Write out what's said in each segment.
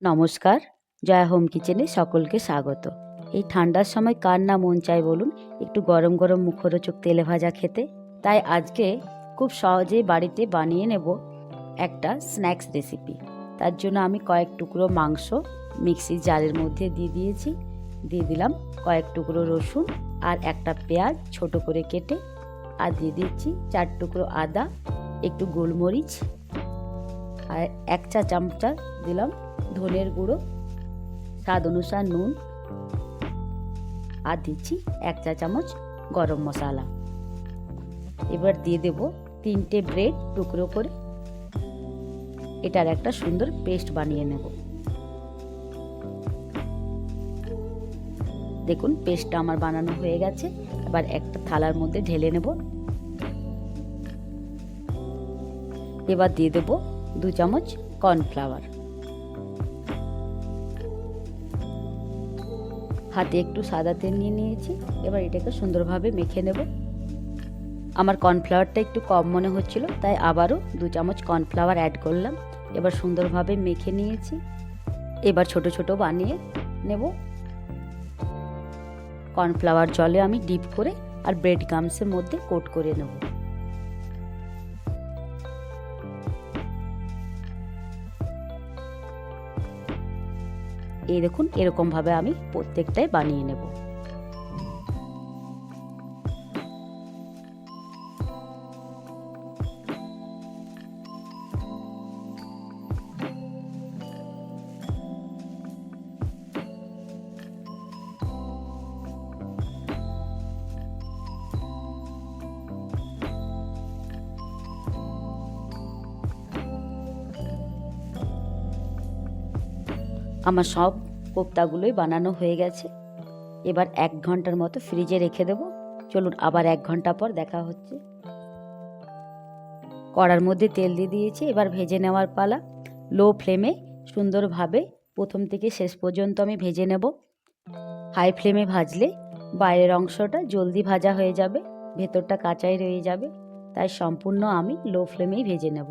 নমস্কার, জয়া হোম কিচেনে সকলকে স্বাগত। এই ঠান্ডার সময় কার না মন চায় বলুন একটু গরম গরম মুখরোচক তেলে ভাজা খেতে। তাই আজকে খুব সহজেই বাড়িতে বানিয়ে নেব একটা স্ন্যাক্স রেসিপি। তার জন্য আমি কয়েক টুকরো মাংস মিক্সির জারের মধ্যে দিয়ে দিয়েছি, দিয়ে দিলাম কয়েক টুকরো রসুন আর একটা পেঁয়াজ ছোট করে কেটে, আর দিয়ে দিচ্ছি 4 টুকরো আদা, একটু গোলমরিচ, আর 1 চা চামচা দিলাম ধনের গুঁড়ো, স্বাদ অনুসার নুন, আর দিচ্ছি 1 চা চামচ গরম মশলা। এবার দিয়ে দেব 3টে ব্রেড টুকরো করে। এটার একটা সুন্দর পেস্ট বানিয়ে নেব। দেখুন পেস্টটা আমার বানানো হয়ে গেছে। এবার একটা থালার মধ্যে ঢেলে নেব। এবার দিয়ে দেব 2 চামচ কর্নফ্লাওয়ার। হাতে একটু সাদা তেল নিয়ে নিয়েছি। এবার এটাকে সুন্দরভাবে মেখে নেব। আমার কর্নফ্লাওয়ারটা একটু কম মনে হচ্ছিল, তাই আবারও 2 চামচ কর্নফ্লাওয়ার অ্যাড করলাম। এবার সুন্দরভাবে মেখে নিয়েছি। এবার ছোট ছোট বানিয়ে নেব। কর্নফ্লাওয়ার জলে আমি ডিপ করে আর ব্রেড গামসের মধ্যে কোট করে নেব। এই দেখুন এরকমভাবে আমি প্রত্যেকটাই বানিয়ে নেব। আমার সব কোপ্তাগুলোই বানানো হয়ে গেছে। এবার 1 ঘন্টার মতো ফ্রিজে রেখে দেব। চলুন আবার 1 ঘন্টা পর দেখা হচ্ছে। কড়ার মধ্যে তেল দিয়ে দিয়েছি। এবার ভেজে নেওয়ার পালা। লো ফ্লেমে সুন্দরভাবে প্রথম থেকে শেষ পর্যন্ত আমি ভেজে নেব। হাই ফ্লেমে ভাজলে বাইরের অংশটা জলদি ভাজা হয়ে যাবে, ভেতরটা কাঁচাই রয়ে যাবে। তাই সম্পূর্ণ আমি লো ফ্লেমেই ভেজে নেব।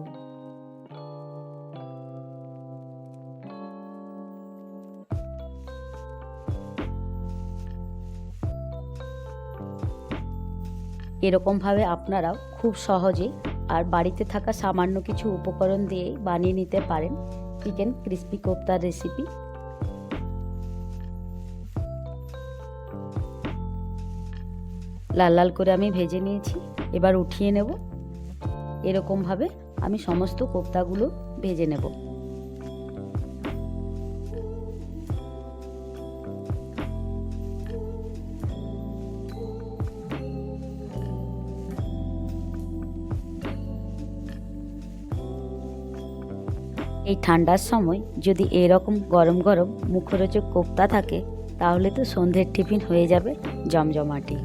এরকমভাবে আপনারাও খুব সহজেই আর বাড়িতে থাকা সামান্য কিছু উপকরণ দিয়ে বানিয়ে নিতে পারেন চিকেন ক্রিস্পি কোপ্তার রেসিপি। লাল লাল করে আমি ভেজে নিয়েছি। এবার উঠিয়ে নেব। এরকমভাবে আমি সমস্ত কোপ্তাগুলো ভেজে নেব। এই ঠান্ডার সময় যদি এরকম গরম গরম মুখরোচক কোপ্তা থাকে, তাহলে তো সন্ধ্যের টিফিন হয়ে যাবে জমজমাটি।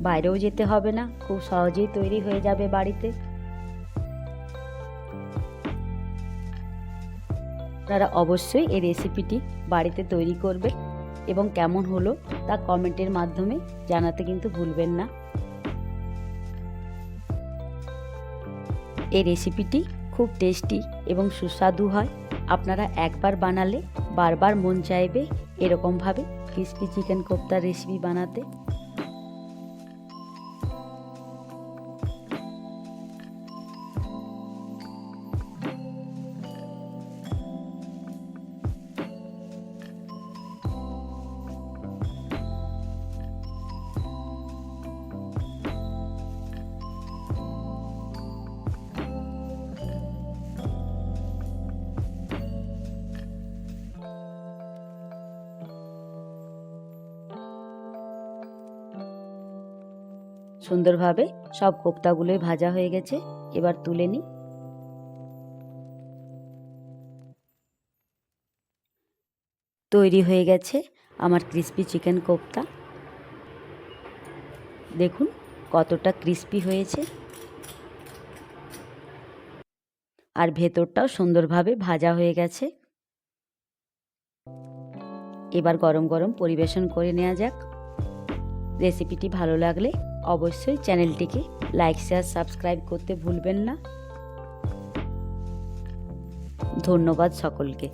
বাইরেও যেতে হবে না, খুব সহজেই তৈরি হয়ে যাবে বাড়িতে। আপনারা অবশ্যই এই রেসিপিটি বাড়িতে তৈরি করবেন এবং কেমন হলো তা কমেন্টের মাধ্যমে জানাতে কিন্তু ভুলবেন না। এই রেসিপিটি খুব টেস্টি এবং সুস্বাদু হয়। আপনারা একবার বানালে বারবার মন চাইবে এরকমভাবে ক্রিস্পি চিকেন কোপ্তার রেসিপি বানাতে। সুন্দরভাবে সব কোপ্তাগুলোই ভাজা হয়ে গেছে। এবার তুলে নিই। তৈরি হয়ে গেছে আমার ক্রিস্পি চিকেন কোপ্তা। দেখুন কতটা ক্রিস্পি হয়েছে, আর ভেতরটাও সুন্দরভাবে ভাজা হয়ে গেছে। এবার গরম গরম পরিবেশন করে নেওয়া যাক। রেসিপিটি ভালো লাগলে অবশ্যই চ্যানেলটিকে লাইক শেয়ার সাবস্ক্রাইব করতে ভুলবেন না। ধন্যবাদ সকলকে।